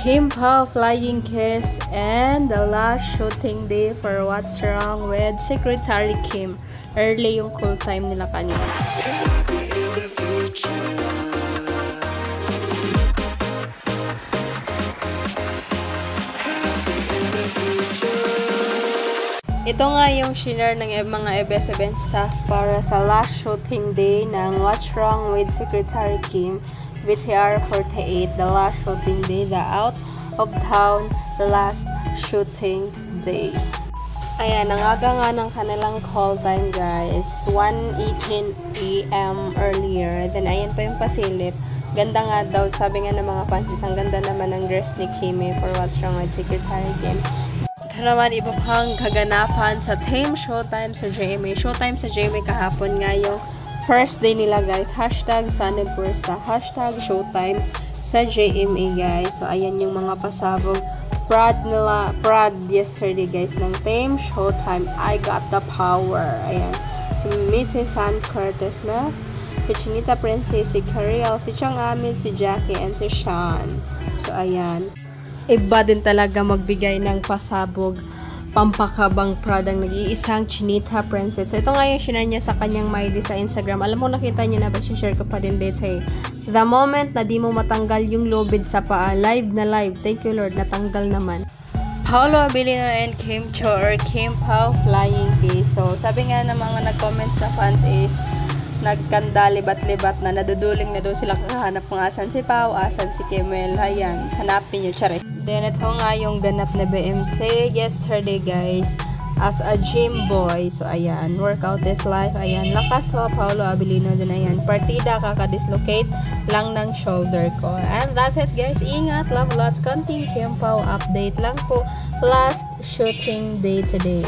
Kim Pao Flying Kiss, and the last shooting day for What's Wrong with Secretary Kim. Early yung cool time nila kanina. Ito nga yung shinare ng mga ABS-CBN staff para sa last shooting day ng What's Wrong with Secretary Kim, VTR 48, the last shooting day, the out of town, the last shooting day. Ayan, nangaga nga ng kanilang call time guys, 1:18 AM earlier. Then ayan pa yung pasilip. Ganda nga daw, sabi nga ng mga fans, ang ganda naman ng dress ni Kimi for What's Wrong with Secretary Kim. Ito naman iba pang kaganapan sa Team Showtime sa GMA. Showtime sa GMA kahapon nga yung first day nila guys. Hashtag Sunday Pursta. Hashtag Showtime sa GMA guys. So ayan yung mga pasabog prod nila. Prod yesterday guys ng Team Showtime. I Got the Power. Ayan. Si Mrs. San Curtis Mel, si Chinita Princess, si Cariel, si Chang Amin, si Jackie, and si Sean. So ayan. Iba din talaga magbigay ng pasabog pampakabang prod ang nag-iisang Chinita Princess. So ito nga yung share niya sa kanyang MyD sa Instagram. Alam mo, nakita niya na ba? Share ko pa din dito say, the moment na di mo matanggal yung lobid sa paa, live na live. Thank you Lord, natanggal naman. Paolo Abilino and Kim Cho or Kim Pao Flying Kiss. So sabi nga ng mga nag-comments na fans is nagkanda libat-libat na naduduling na daw sila kakahanap kung asan si Pao, asan si Kimel. Ayan, hanapin nyo, charis. Then ito nga yung ganap na BMC yesterday guys as a gym boy. So ayan, workout is life. Ayan, lakas so Paolo Abilino din. Ayan, partida, kaka-dislocate lang ng shoulder ko. And that's it guys, ingat, love lots, konting Kim Pao update lang po. Last shooting day today.